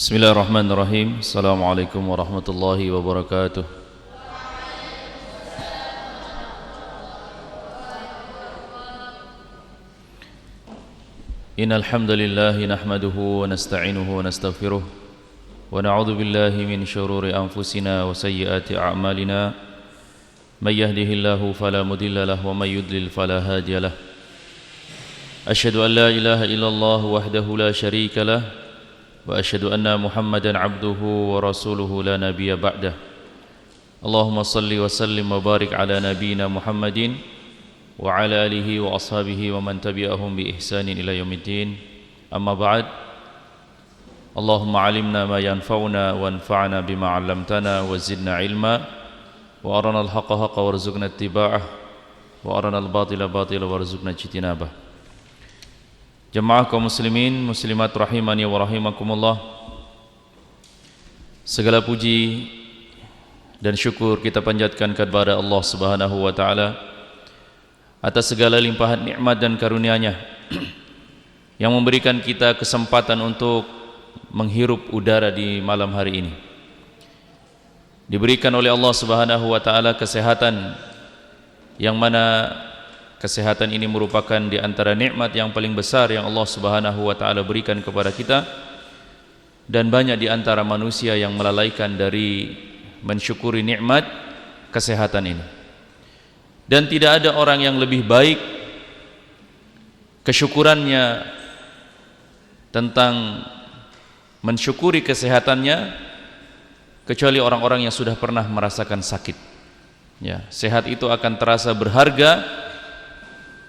Bismillahirrahmanirrahim. Assalamualaikum warahmatullahi wabarakatuh. Innal hamdalillah nahmaduhu wa nasta'inuhu wa nastaghfiruh wa na'udzu billahi min shururi anfusina wa sayyiati a'malina. May yahdihillahu fala mudilla lahu wa may yudlil fala hadiya lahu. Asyhadu an la ilaha illallah wahdahu la syarika lahu wa asyhadu anna Muhammadan abduhu wa rasuluhu la nabiyya ba'dah. Allahumma salli wa sallim wa barik ala nabiyyina Muhammadin wa ala alihi wa ashabihi wa man tabi'ahum bi ihsanin ila yaumiddin. Amma ba'd. Allahumma alimna ma yanfa'una wa anfa'na bima 'allamtana wa zidna ilma wa arana al-haqqa haqqa warzuqna ittiba'ah wa arana al-batila batila warzuqna ijtinabah. Jemaah kaum muslimin muslimat rahimani wa rahimakumullah, segala puji dan syukur kita panjatkan kepada Allah Subhanahu wa taala atas segala limpahan nikmat dan karunia-Nya yang memberikan kita kesempatan untuk menghirup udara di malam hari ini. Diberikan oleh Allah Subhanahu wa taala kesehatan, yang mana kesehatan ini merupakan di antara nikmat yang paling besar yang Allah Subhanahu wa taala berikan kepada kita, dan banyak di antara manusia yang melalaikan dari mensyukuri nikmat kesehatan ini. Dan tidak ada orang yang lebih baik kesyukurannya tentang mensyukuri kesehatannya kecuali orang-orang yang sudah pernah merasakan sakit. Ya, sehat itu akan terasa berharga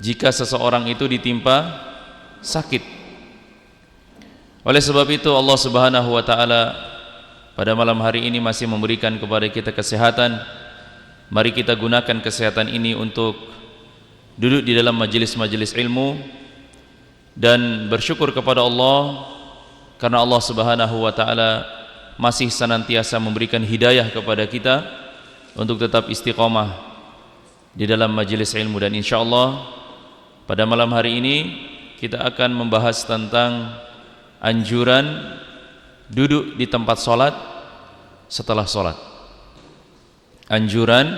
jika seseorang itu ditimpa sakit. Oleh sebab itu Allah Subhanahu wa taala pada malam hari ini masih memberikan kepada kita kesehatan. Mari kita gunakan kesehatan ini untuk duduk di dalam majelis-majelis ilmu dan bersyukur kepada Allah, karena Allah Subhanahu wa taala masih senantiasa memberikan hidayah kepada kita untuk tetap istiqamah di dalam majelis ilmu. Dan insyaallah pada malam hari ini kita akan membahas tentang anjuran duduk di tempat sholat setelah sholat. Anjuran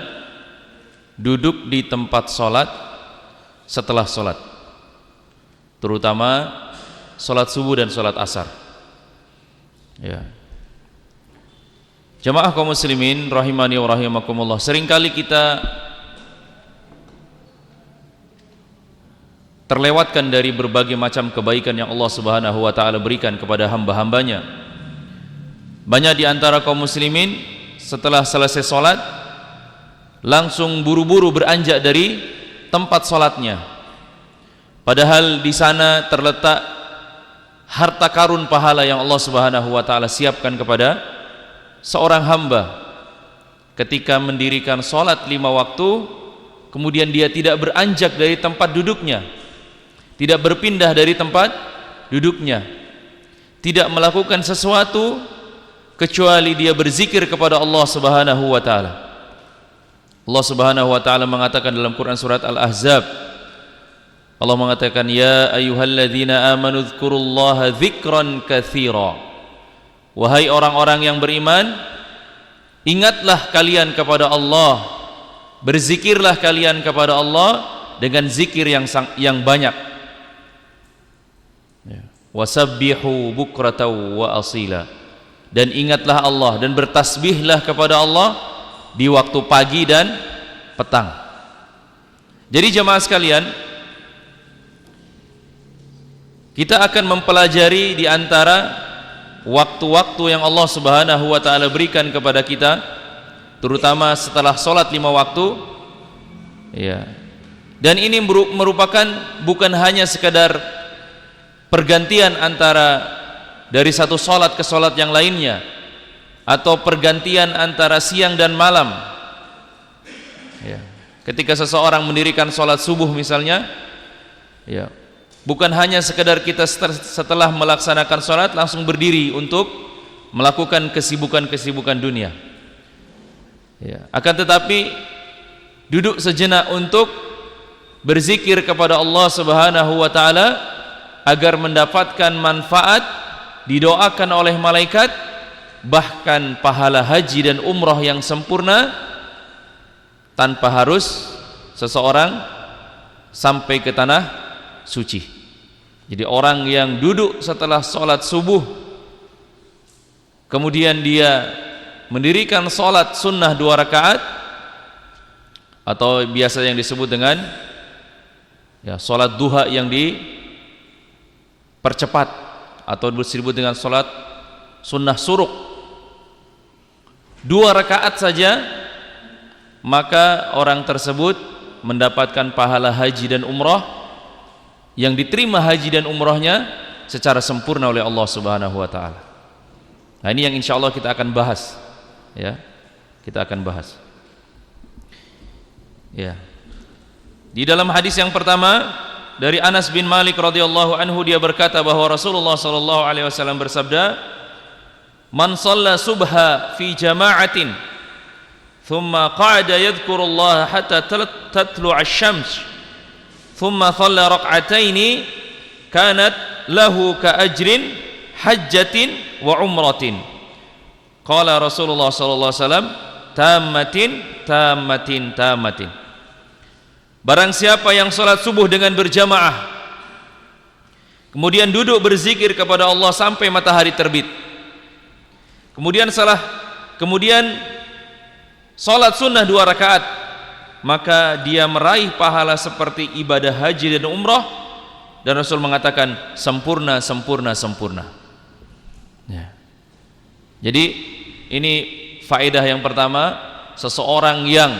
duduk di tempat sholat setelah sholat, terutama sholat subuh dan sholat asar. Ya. Jamaah kaum muslimin rahimani wa rahimakumullah, seringkali kita terlewatkan dari berbagai macam kebaikan yang Allah Subhanahu wa taala berikan kepada hamba-hambanya. Banyak di antara kaum muslimin setelah selesai salat langsung buru-buru beranjak dari tempat salatnya, padahal di sana terletak harta karun pahala yang Allah Subhanahu wa taala siapkan kepada seorang hamba ketika mendirikan salat 5 waktu, kemudian dia tidak beranjak dari tempat duduknya, tidak berpindah dari tempat duduknya, tidak melakukan sesuatu kecuali dia berzikir kepada Allah Subhanahu wa taala. Allah Subhanahu wa taala mengatakan dalam Quran surat Al-Ahzab, Allah mengatakan, ya ayyuhalladzina amanu dzkurullaha dzikran katsira. Wahai orang-orang yang beriman, ingatlah kalian kepada Allah, berzikirlah kalian kepada Allah dengan zikir yang banyak. Wasabbihu bukratan wa asila. Dan ingatlah Allah dan bertasbihlah kepada Allah di waktu pagi dan petang. Jadi jemaah sekalian, kita akan mempelajari di antara waktu-waktu yang Allah Subhanahu wa taala berikan kepada kita, terutama setelah sholat 5 waktu. Ya. Dan ini merupakan bukan hanya sekadar pergantian antara dari satu sholat ke sholat yang lainnya, atau pergantian antara siang dan malam. Ya. Ketika seseorang mendirikan sholat subuh misalnya, ya, bukan hanya sekedar kita setelah melaksanakan sholat langsung berdiri untuk melakukan kesibukan-kesibukan dunia. Ya. Akan tetapi duduk sejenak untuk berzikir kepada Allah Subhanahu wa taala agar mendapatkan manfaat didoakan oleh malaikat, bahkan pahala haji dan umrah yang sempurna tanpa harus seseorang sampai ke tanah suci. Jadi orang yang duduk setelah sholat subuh kemudian dia mendirikan sholat sunnah 2 rakaat atau biasa yang disebut dengan sholat duha yang dipercepat atau disebut dengan sholat sunnah suruk, 2 rakaat saja, maka orang tersebut mendapatkan pahala haji dan umrah yang diterima haji dan umrahnya secara sempurna oleh Allah Subhanahu wa taala. Nah, ini yang insyaallah kita akan bahas, ya. Kita akan bahas. Ya. Di dalam hadis yang pertama dari Anas bin Malik radhiyallahu anhu, dia berkata bahwa Rasulullah sallallahu alaihi wasallam bersabda, "Man shalla subha fi jama'atin thumma qa'ada yadhkurullaha hatta tatlu'a asy-syams thumma shalla rak'ataini kanat lahu ka ajrin hajjatin wa umratin." Qala Rasulullah sallallahu alaihi wasallam, "Tammatin tammatin tammatin." Barang siapa yang salat subuh dengan berjamaah kemudian duduk berzikir kepada Allah sampai matahari terbit, kemudian salat sunnah 2 rakaat, maka dia meraih pahala seperti ibadah haji dan umrah, dan Rasul mengatakan sempurna, sempurna, sempurna. Ya. Jadi ini faedah yang pertama, seseorang yang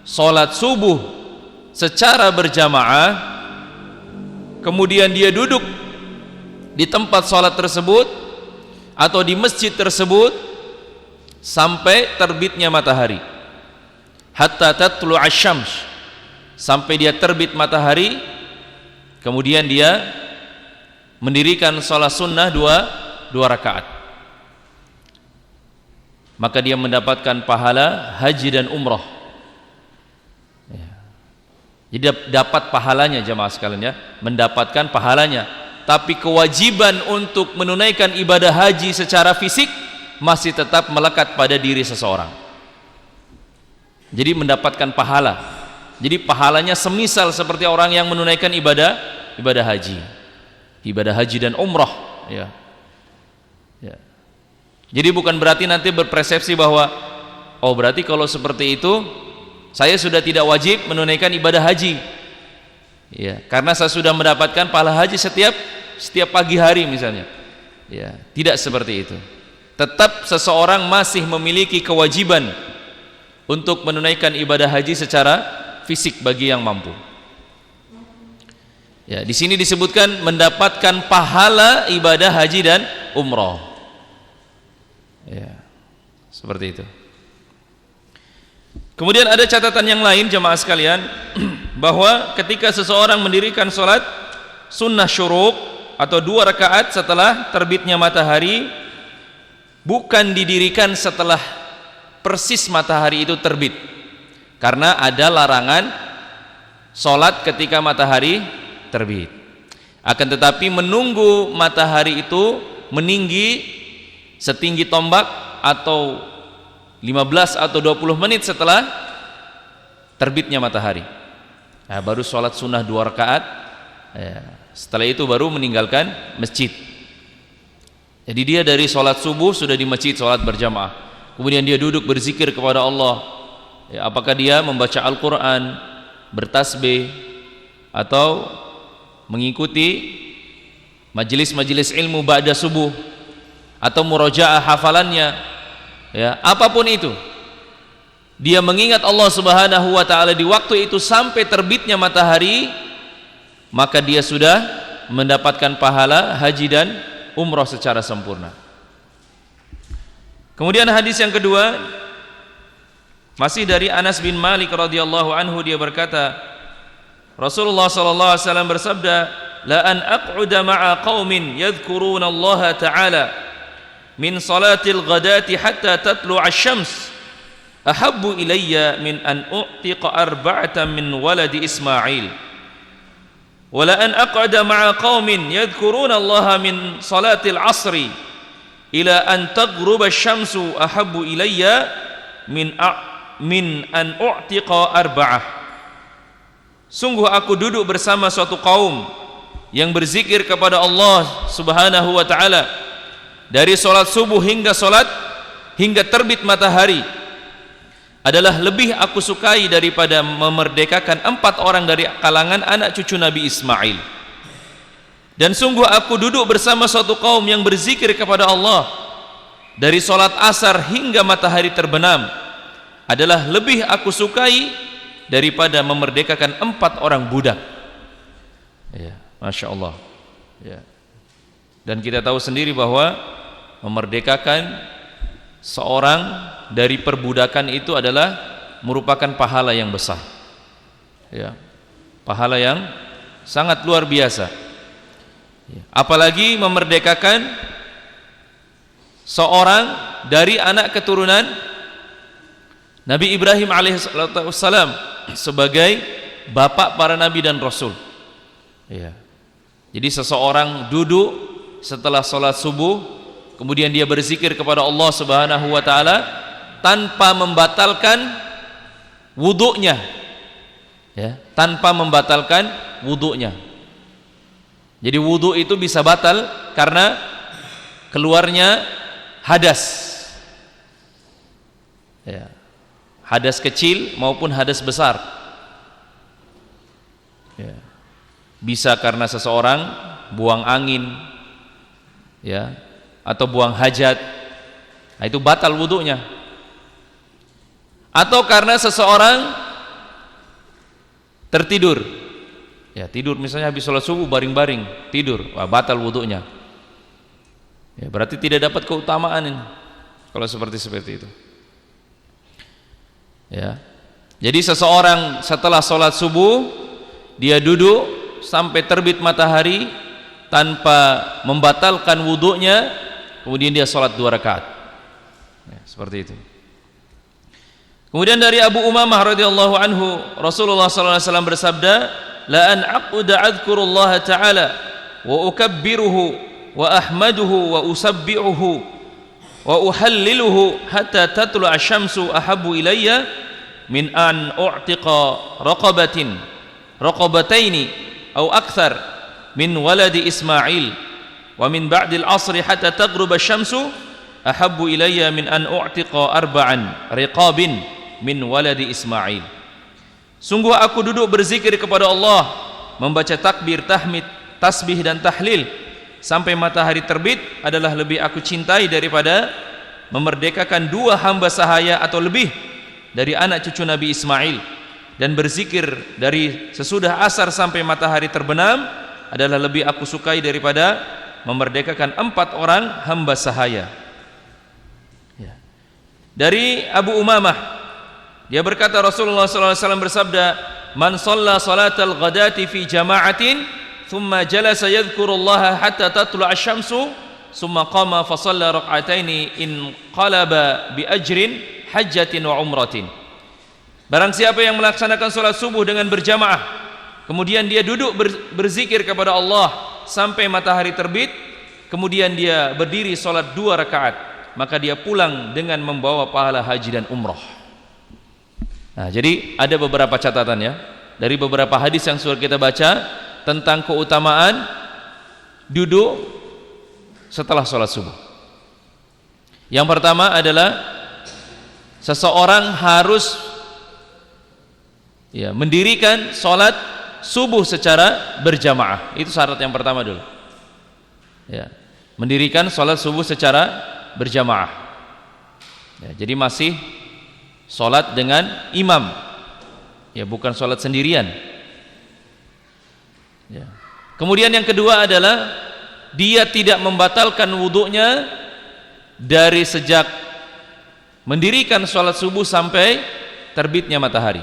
salat subuh secara berjamaah kemudian dia duduk di tempat salat tersebut atau di masjid tersebut sampai terbitnya matahari, hatta tatlu asy-syams, sampai dia terbit matahari, kemudian dia mendirikan salat sunnah 2 rakaat, maka dia mendapatkan pahala haji dan umrah. Jadi dapat pahalanya jamaah sekalian, ya, mendapatkan pahalanya. Tapi kewajiban untuk menunaikan ibadah haji secara fisik masih tetap melekat pada diri seseorang. Jadi mendapatkan pahala. Jadi pahalanya semisal seperti orang yang menunaikan ibadah haji dan umrah, ya. Ya. Jadi bukan berarti nanti berpersepsi bahwa oh berarti kalau seperti itu saya sudah tidak wajib menunaikan ibadah haji, ya, karena saya sudah mendapatkan pahala haji setiap pagi hari misalnya, ya. Tidak seperti itu. Tetap seseorang masih memiliki kewajiban untuk menunaikan ibadah haji secara fisik bagi yang mampu. Ya, di sini disebutkan mendapatkan pahala ibadah haji dan umrah, ya, seperti itu. Kemudian ada catatan yang lain jemaah sekalian, bahwa ketika seseorang mendirikan sholat sunnah syuruk atau 2 rakaat setelah terbitnya matahari, bukan didirikan setelah persis matahari itu terbit, karena ada larangan sholat ketika matahari terbit. Akan tetapi menunggu matahari itu meninggi setinggi tombak atau 15 atau 20 menit setelah terbitnya matahari, nah, baru sholat sunnah 2 rakaat, ya. Setelah itu baru meninggalkan masjid. Jadi dia dari sholat subuh sudah di masjid sholat berjamaah, kemudian dia duduk berzikir kepada Allah, ya, apakah dia membaca Al-Quran, bertasbih, atau mengikuti majelis-majelis ilmu ba'da subuh, atau murojaah hafalannya, ya, apapun itu, dia mengingat Allah Subhanahu wa taala di waktu itu sampai terbitnya matahari, maka dia sudah mendapatkan pahala haji dan umrah secara sempurna. Kemudian hadis yang kedua masih dari Anas bin Malik radhiyallahu anhu, dia berkata Rasulullah sallallahu alaihi wasallam bersabda, "La an aq'uda ma'a qaumin yadhkuruna Allah ta'ala min salatil ghadati hatta tatlu asy-syams ahabbu ilayya min an u'tiqa arba'atan min waladi Ismail." wala an aq'ada ma'a qaumin yadhkuruna Allah min salatil asri ila an taghruba asy-syamsu ahabbu ilayya min an u'tiqa arba'ah. Sungguh aku duduk bersama suatu kaum yang berzikir kepada Allah Subhanahu wa taala dari salat subuh hingga terbit matahari adalah lebih aku sukai daripada memerdekakan 4 orang dari kalangan anak cucu Nabi Ismail. Dan sungguh aku duduk bersama suatu kaum yang berzikir kepada Allah dari salat asar hingga matahari terbenam adalah lebih aku sukai daripada memerdekakan 4 orang budak. Ya, Masya Allah. Ya. Dan kita tahu sendiri bahwa memerdekakan seorang dari perbudakan itu adalah merupakan pahala yang besar. Ya. Pahala yang sangat luar biasa. Ya. Apalagi memerdekakan seorang dari anak keturunan Nabi Ibrahim alaihissalam sebagai bapak para nabi dan rasul. Ya. Jadi seseorang duduk setelah sholat subuh, kemudian dia berzikir kepada Allah Subhanahu wa taala tanpa membatalkan wudhunya, ya, tanpa membatalkan wudhunya. Jadi wudhu itu bisa batal karena keluarnya hadas, ya, hadas kecil maupun hadas besar. Ya. Bisa karena seseorang buang angin, ya, atau buang hajat, nah itu batal wudhunya. Atau karena seseorang tertidur, ya, tidur misalnya habis sholat subuh baring-baring tidur, wah, batal wudhunya. Ya, berarti tidak dapat keutamaan ini kalau seperti itu. Ya. Jadi seseorang setelah sholat subuh dia duduk sampai terbit matahari tanpa membatalkan wudhunya, kemudian dia sholat 2 rakaat. Ya, seperti itu. Kemudian dari Abu Umamah radhiyallahu anhu, Rasulullah sallallahu alaihi wasallam bersabda, la an aquda adhkurullaha ta'ala wa ukabbiruhu wa ahmaduhu wa usabbihuhu wa uhalliluhu hatta tatlu'a asy-syamsu ahabbu ilayya min an u'tiqa raqabataini atau akthar min waladi Ismail wa min ba'dil asri hatta taghruba asy-syamsu ahabbu ilayya min an u'tiqa 4 riqabin min waladi Ismail. Sungguh aku duduk berzikir kepada Allah, membaca takbir, tahmid, tasbih dan tahlil sampai matahari terbit adalah lebih aku cintai daripada memerdekakan 2 hamba sahaya atau lebih dari anak cucu Nabi Ismail. Dan berzikir dari sesudah asar sampai matahari terbenam adalah lebih aku sukai daripada memerdekakan 4 orang hamba sahaya. Ya. Dari Abu Umamah, dia berkata Rasulullah SAW bersabda, man shalla salatal ghadati fi jama'atin thumma jalasa yadhkurullaha hatta tatlu'a asy-syamsu thumma qama fa shalla rak'ataini in qalaba bi ajrin hajjatin wa umratin. Barang siapa yang melaksanakan sholat subuh dengan berjamaah, kemudian dia duduk berzikir kepada Allah sampai matahari terbit, kemudian dia berdiri sholat 2 rakaat, maka dia pulang dengan membawa pahala haji dan umrah. Nah, jadi ada beberapa catatan ya dari beberapa hadis yang sudah kita baca tentang keutamaan duduk setelah sholat subuh. Yang pertama adalah seseorang harus, ya, mendirikan sholat subuh secara berjamaah. Itu syarat yang pertama dulu, ya, mendirikan sholat subuh secara berjamaah, ya, jadi masih sholat dengan imam, ya, bukan sholat sendirian, ya. Kemudian yang kedua adalah dia tidak membatalkan wudhunya dari sejak mendirikan sholat subuh sampai terbitnya matahari.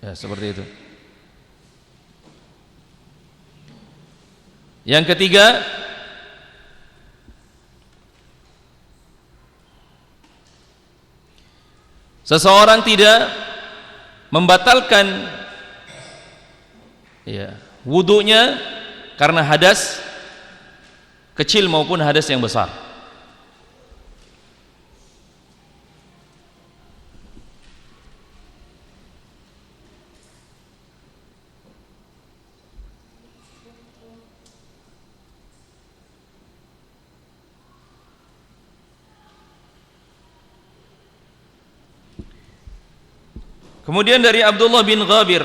Ya, seperti itu. Yang ketiga, seseorang tidak membatalkan, Ya, wudunya karena hadas kecil maupun hadas yang besar. Kemudian dari Abdullah bin Ghabir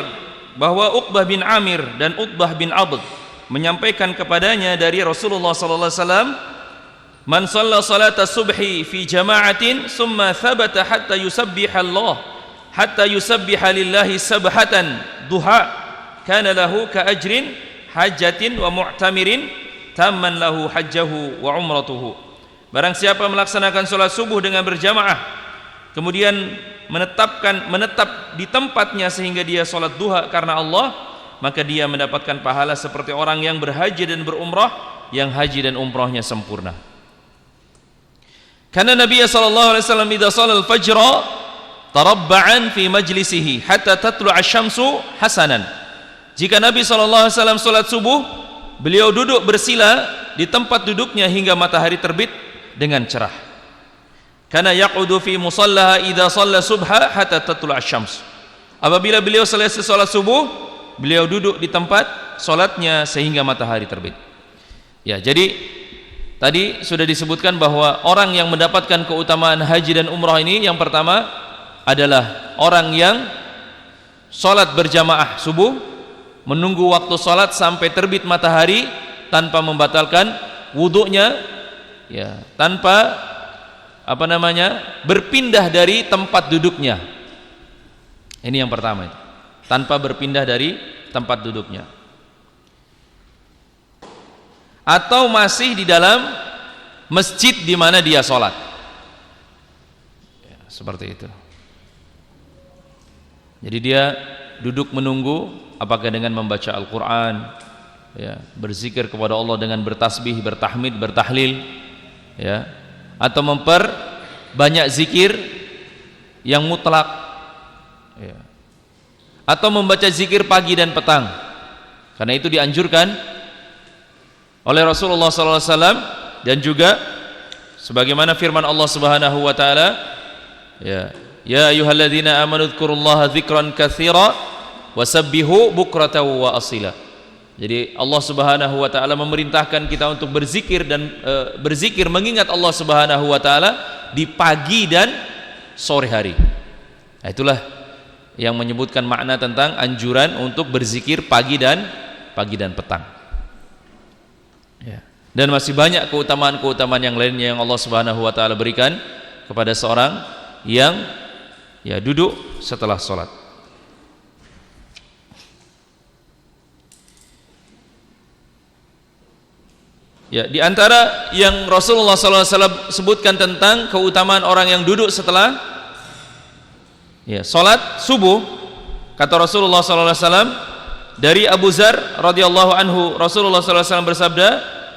bahwa Uqbah bin Amir dan Uqbah bin Abd menyampaikan kepadanya dari Rasulullah sallallahu alaihi wasallam, "Man shalla salata subhi fi jama'atin thumma thabata hatta yusabbiha Allah hatta yusabbiha lillahi sabhatan duha kana lahu ka ajrin hajjatin wa mu'tamirin tamman lahu hajjahu wa umratuhu." Barang siapa melaksanakan salat subuh dengan berjamaah kemudian menetap di tempatnya sehingga dia salat duha karena Allah, maka dia mendapatkan pahala seperti orang yang berhaji dan berumrah yang haji dan umrahnya sempurna. Karena Nabi sallallahu alaihi wasallam idza shalal fajr tarabba'an fi majlisihi hatta tatlu'a asy-syamsu hasanan. Jika Nabi sallallahu alaihi wasallam salat subuh, beliau duduk bersila di tempat duduknya hingga matahari terbit dengan cerah. Karena yaqudu fi musallaha idza shalla subha hatta tatlu'a asy-syams. Apabila beliau selesai salat subuh, beliau duduk di tempat salatnya sehingga matahari terbit. Ya, jadi tadi sudah disebutkan bahwa orang yang mendapatkan keutamaan haji dan umrah ini yang pertama adalah orang yang salat berjamaah subuh, menunggu waktu salat sampai terbit matahari tanpa membatalkan wudunya, ya, tanpa berpindah dari tempat duduknya. Ini yang pertama itu. Tanpa berpindah dari tempat duduknya. Atau masih di dalam masjid di mana dia sholat. Ya, seperti itu. Jadi dia duduk menunggu apakah dengan membaca Al-Quran, ya, berzikir kepada Allah dengan bertasbih, bertahmid, bertahlil, ya, atau memperbanyak zikir yang mutlak, ya, atau membaca zikir pagi dan petang. Karena itu dianjurkan oleh Rasulullah SAW dan juga sebagaimana firman Allah Subhanahu wa taala, ya, ya ayyuhalladzina amanu dzkurullaha dzikran katsira wasabbihu bukratan wa asila. Jadi Allah Subhanahu wa taala memerintahkan kita untuk berzikir dan berzikir mengingat Allah Subhanahu wa taala di pagi dan sore hari. Nah, itulah yang menyebutkan makna tentang anjuran untuk berzikir pagi dan petang. Ya. Dan masih banyak keutamaan-keutamaan yang lainnya yang Allah Subhanahu wa taala berikan kepada seorang yang ya duduk setelah salat. Ya, di antara yang Rasulullah SAW sebutkan tentang keutamaan orang yang duduk setelah ya salat subuh, kata Rasulullah SAW dari Abu Dzar radhiyallahu anhu, Rasulullah SAW bersabda,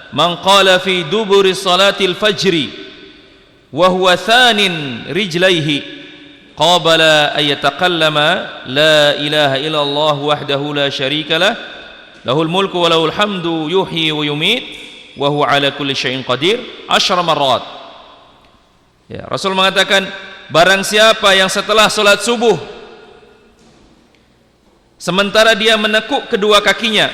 "Man qala fi duburi salatil fajri wa huwa thanin rijlaihi qabala ay yataqallama la ilaha illallah wahdahu la syarika lah lahul mulku wa lahul hamdu yuhyi wa yumiit wa huwa ala kulli syai'in qadir 10 marrat." Ya, Rasul mengatakan barang siapa yang setelah salat subuh sementara dia menekuk kedua kakinya,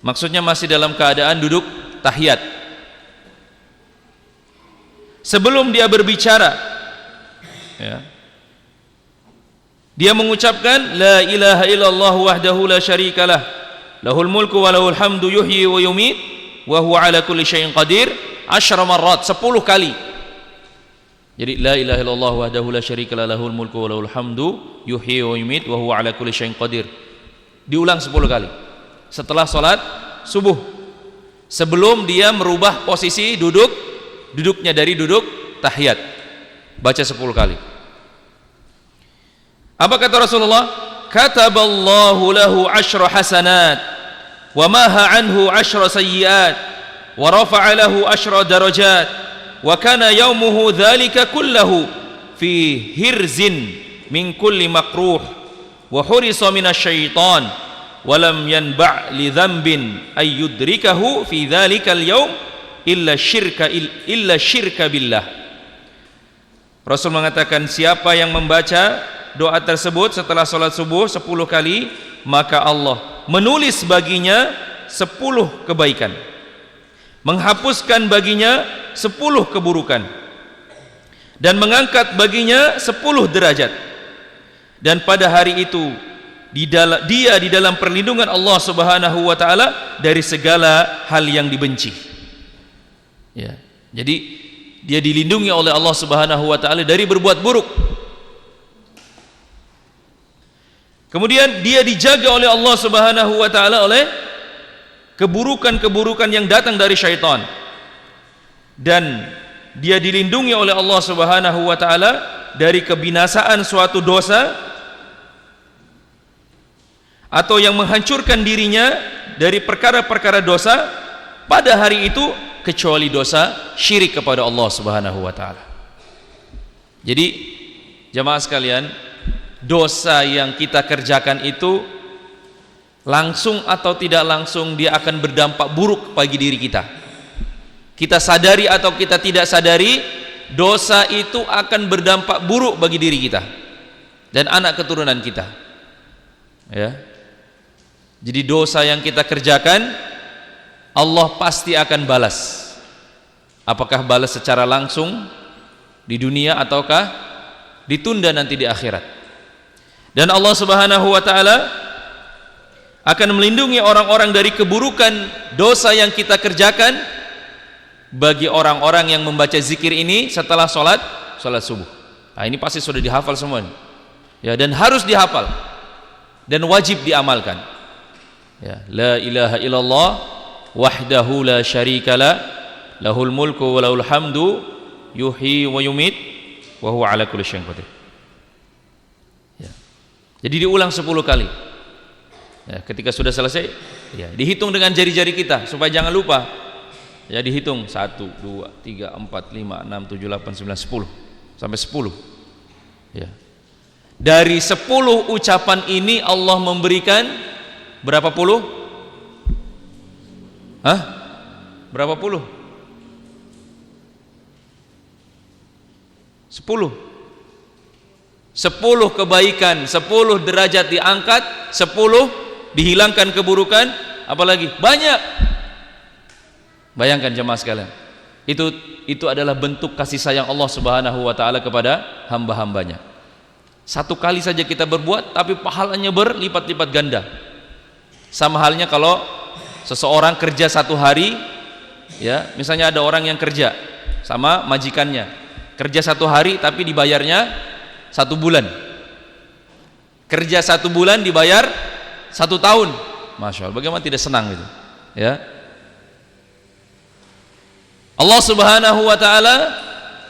maksudnya masih dalam keadaan duduk tahiyat, sebelum dia berbicara, ya, dia mengucapkan la ilaha illallah wahdahu la syarikalah lahul mulku wa lahul hamdu yuhyi wa yumiit wa huwa ala kulli syai'in qadir 10 marrat, 10 kali. Jadi la ilaha illallah wahdahu la syarikalah lahul mulku wa lahul hamdu yuhyi wa yumiit wa huwa ala kulli syai'in qadir. Diulang 10 kali setelah salat subuh, sebelum dia merubah posisi duduknya dari duduk tahiyat, baca 10 kali. Apa kata Rasulullah? Kataballahu lahu 10 hasanat wa maha anhu 10 sayyiat wa rafa'a lahu 10 darajat wa kana yaumuhu dzalika kullahu fi hirzin min kulli makruh wa hurisa minasyaitan wa lam yanba' li dzambin ay yudrikahu fi dzalikal yaum illa syirka billah. Rasul mengatakan, siapa yang membaca doa tersebut setelah salat subuh 10 kali, maka Allah menulis baginya 10 kebaikan, menghapuskan baginya 10 keburukan, dan mengangkat baginya 10 derajat. Dan pada hari itu dia di dalam perlindungan Allah Subhanahu wa taala dari segala hal yang dibenci. Ya. Jadi dia dilindungi oleh Allah Subhanahu wa taala dari berbuat buruk. Kemudian dia dijaga oleh Allah Subhanahu wa taala oleh keburukan-keburukan yang datang dari syaitan. Dan dia dilindungi oleh Allah Subhanahu wa taala dari kebinasaan suatu dosa atau yang menghancurkan dirinya dari perkara-perkara dosa pada hari itu, kecuali dosa syirik kepada Allah Subhanahu wa taala. Jadi jamaah sekalian, dosa yang kita kerjakan itu langsung atau tidak langsung dia akan berdampak buruk bagi diri kita. Kita sadari atau kita tidak sadari, dosa itu akan berdampak buruk bagi diri kita dan anak keturunan kita. Ya. Jadi dosa yang kita kerjakan Allah pasti akan balas. Apakah balas secara langsung di dunia ataukah ditunda nanti di akhirat. Dan Allah Subhanahu wa taala akan melindungi orang-orang dari keburukan dosa yang kita kerjakan bagi orang-orang yang membaca zikir ini setelah salat subuh. Nah, ini pasti sudah dihafal semua. Ya, dan harus dihafal dan wajib diamalkan. Ya, la ilaha illallah wahdahu la syarikalah lahul mulku wa lahul hamdu yuhyi wa yumit wa huwa ala kulli syai'in qadir. Ya. Jadi diulang 10 kali. Ya, ketika sudah selesai, ya, dihitung dengan jari-jari kita supaya jangan lupa. Ya, dihitung 1 2 3 4 5 6 7 8 9 10 sampai 10. Ya. Dari 10 ucapan ini Allah memberikan berapa puluh? Hah? Berapa puluh? 10 kebaikan, 10 derajat diangkat, 10 dihilangkan keburukan, apalagi banyak. Bayangkan jemaah sekalian, itu adalah bentuk kasih sayang Allah Subhanahu wa taala kepada hamba-hambanya. Satu kali saja kita berbuat, tapi pahalanya berlipat-lipat ganda. Sama halnya kalau seseorang kerja 1 hari, ya, misalnya ada orang yang kerja sama majikannya, kerja 1 hari tapi dibayarnya 1 bulan. Kerja 1 bulan dibayar 1 tahun. Masya Allah, bagaimana tidak senang itu, ya. Allah Subhanahu wa taala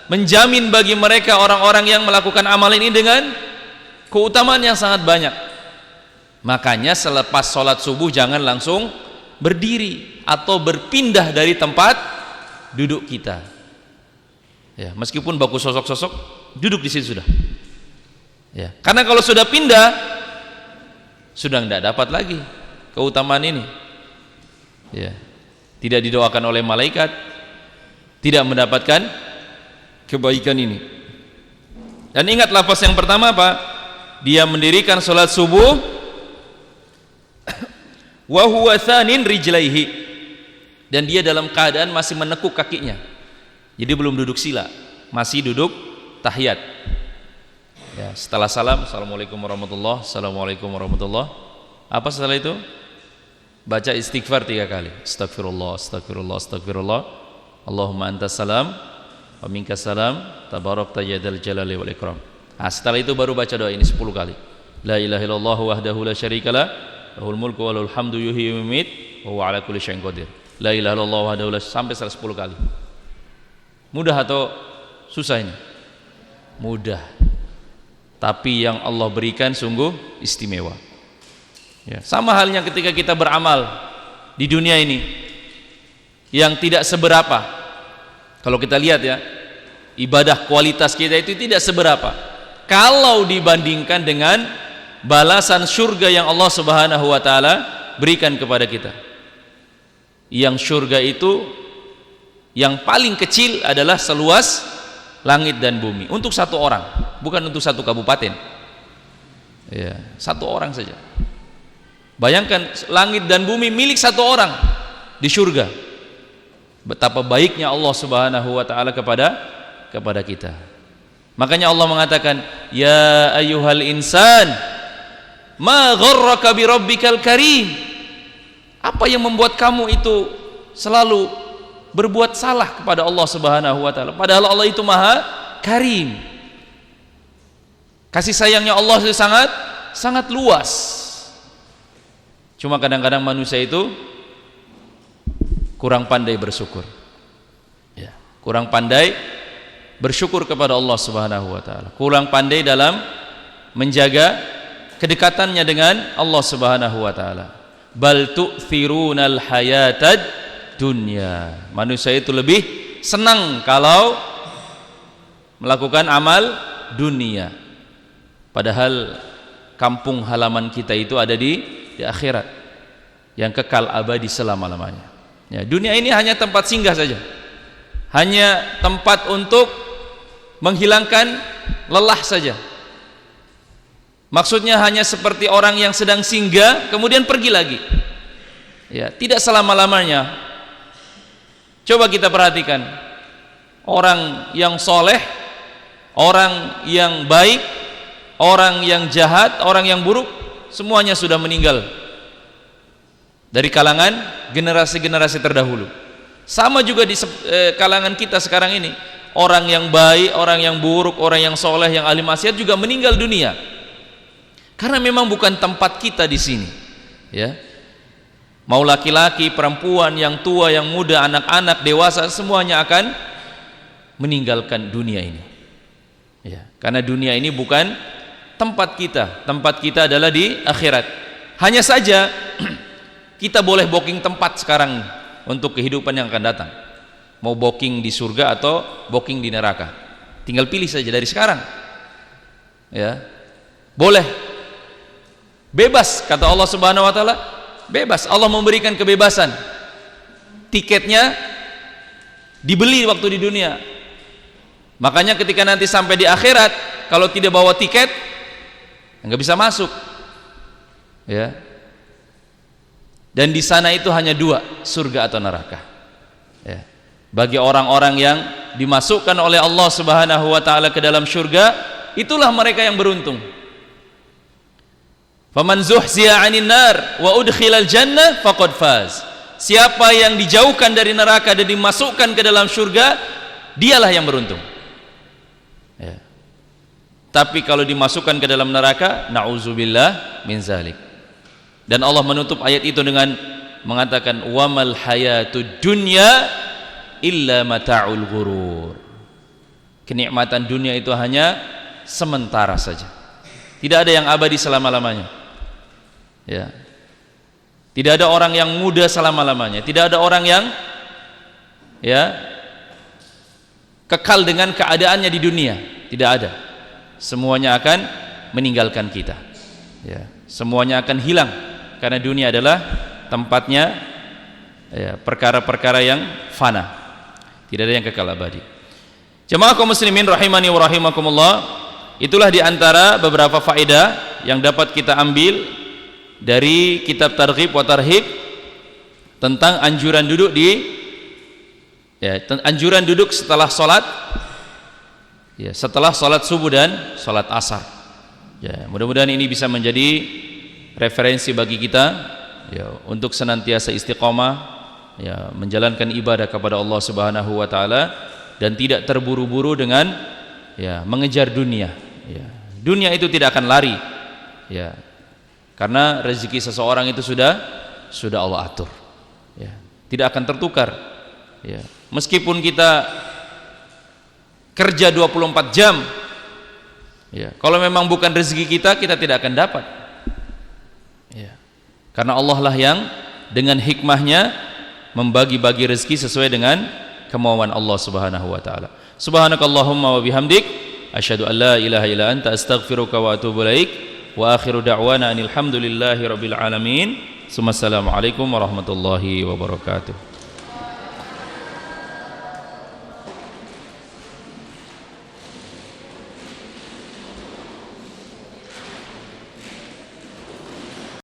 menjamin bagi mereka orang-orang yang melakukan amal ini dengan keutamaan yang sangat banyak. Makanya selepas sholat subuh jangan langsung berdiri atau berpindah dari tempat duduk kita. Ya, meskipun baku sosok-sosok, duduk di situ sudah. Ya, karena kalau sudah pindah, sudah tidak dapat lagi keutamaan ini. Ya, tidak didoakan oleh malaikat, tidak mendapatkan kebaikan ini. Dan ingat lafaz yang pertama apa? Dia mendirikan sholat subuh wa huwa thanin rijlaihi, dan dia dalam keadaan masih menekuk kakinya. Jadi belum duduk sila, masih duduk tahiyat. Ya, setelah salam, assalamualaikum warahmatullah, assalamualaikum warahmatullah. Apa setelah itu? Baca istighfar 3 kali. Astagfirullah, astagfirullah, astagfirullah. Allahumma antas salam wa minkas salam, tabarakta ya dzal jalali wal ikram. Nah, setelah itu baru baca doa ini 10 kali. La ilaha illallah wahdahu la syarikalah, lahul mulku wa lahul hamdu yuhyi wa yumiit wa huwa ala kulli syai'in qadir. La ilaha illallah wahdahu la, sampai 10 kali. Mudah atau susah ini? Mudah. Tapi yang Allah berikan sungguh istimewa. Ya, sama halnya ketika kita beramal di dunia ini yang tidak seberapa. Kalau kita lihat ya, ibadah kualitas kita itu tidak seberapa kalau dibandingkan dengan balasan surga yang Allah Subhanahu wa taala berikan kepada kita. Yang surga itu yang paling kecil adalah seluas langit dan bumi untuk satu orang, bukan untuk satu kabupaten. Ya, satu orang saja. Bayangkan langit dan bumi milik satu orang di surga. Betapa baiknya Allah Subhanahu wa taala kepada kita. Makanya Allah mengatakan, "Ya ayyuhal insan, ma gharraka bi rabbikal karim." Apa yang membuat kamu itu selalu berbuat salah kepada Allah Subhanahu wa taala, padahal Allah itu Maha Karim. Kasih sayangnya Allah itu sangat luas. Cuma kadang-kadang manusia itu kurang pandai bersyukur. Ya, kurang pandai bersyukur kepada Allah Subhanahu wa taala. Kurang pandai dalam menjaga kedekatannya dengan Allah Subhanahu wa taala. Bal tu'thirunal hayatad dunya. Manusia itu lebih senang kalau melakukan amal dunia. Padahal kampung halaman kita itu ada di akhirat yang kekal abadi selama-lamanya. Ya, dunia ini hanya tempat singgah saja. Hanya tempat untuk menghilangkan lelah saja. Maksudnya hanya seperti orang yang sedang singgah kemudian pergi lagi. Ya, tidak selama-lamanya. Coba kita perhatikan, orang yang soleh, orang yang baik, orang yang jahat, orang yang buruk, semuanya sudah meninggal dari kalangan generasi-generasi terdahulu. Sama juga di kalangan kita sekarang ini, orang yang baik, orang yang buruk, orang yang soleh, yang ahli maksiat juga meninggal dunia. Karena memang bukan tempat kita di sini. Ya, mau laki-laki, perempuan, yang tua, yang muda, anak-anak, dewasa, semuanya akan meninggalkan dunia ini. Ya, karena dunia ini bukan tempat kita. Tempat kita adalah di akhirat. Hanya saja kita boleh booking tempat sekarang untuk kehidupan yang akan datang. Mau booking di surga atau booking di neraka. Tinggal pilih saja dari sekarang. Ya, boleh. Bebas, kata Allah Subhanahu wa taala, bebas. Allah memberikan kebebasan. Tiketnya dibeli waktu di dunia. Makanya ketika nanti sampai di akhirat, kalau tidak bawa tiket nggak bisa masuk. Ya. Dan di sana itu hanya dua, surga atau neraka. Ya. Bagi orang-orang yang dimasukkan oleh Allah Subhanahu wa taala ke dalam surga, itulah mereka yang beruntung. Faman zuhziya 'anil nar wa udkhilal jannah faqad faz. Siapa yang dijauhkan dari neraka dan dimasukkan ke dalam surga, dialah yang beruntung. Ya. Tapi kalau dimasukkan ke dalam neraka, na'udzubillah min zalik. Dan Allah menutup ayat itu dengan mengatakan, wamal hayatud dunya illa mata'ul ghurur. Kenikmatan dunia itu hanya sementara saja. Tidak ada yang abadi selama-lamanya. Ya. Tidak ada orang yang muda selama-lamanya. Tidak ada orang yang kekal dengan keadaannya di dunia. Tidak ada. Semuanya akan meninggalkan kita. Ya. Semuanya akan hilang. Karena dunia adalah tempatnya perkara-perkara yang fana. Tidak ada yang kekal abadi. Jemaah kaum muslimin rahimani wa rahimakumullah, itulah diantara beberapa faedah yang dapat kita ambil dari kitab Targhib wa Tarhib tentang anjuran duduk anjuran duduk setelah sholat, setelah sholat subuh dan sholat asar. Mudah-mudahan ini bisa menjadi referensi bagi kita untuk senantiasa istiqomah menjalankan ibadah kepada Allah Subhanahu wa taala dan tidak terburu-buru dengan mengejar dunia. Dunia itu tidak akan lari. Karena rezeki seseorang itu sudah Allah atur. Tidak akan tertukar. Meskipun kita kerja 24 jam, kalau memang bukan rezeki kita tidak akan dapat. Karena Allah lah yang dengan hikmahnya membagi-bagi rezeki sesuai dengan kemauan Allah Subhanahu wa taala. Subhanakallahumma wa bihamdik, asyhadu an la ilaha illa anta, astaghfiruka wa atubu ilaik. Wa akhiru da'wana anil hamdulillahi rabbil alamin. Assalamualaikum warahmatullahi wabarakatuh.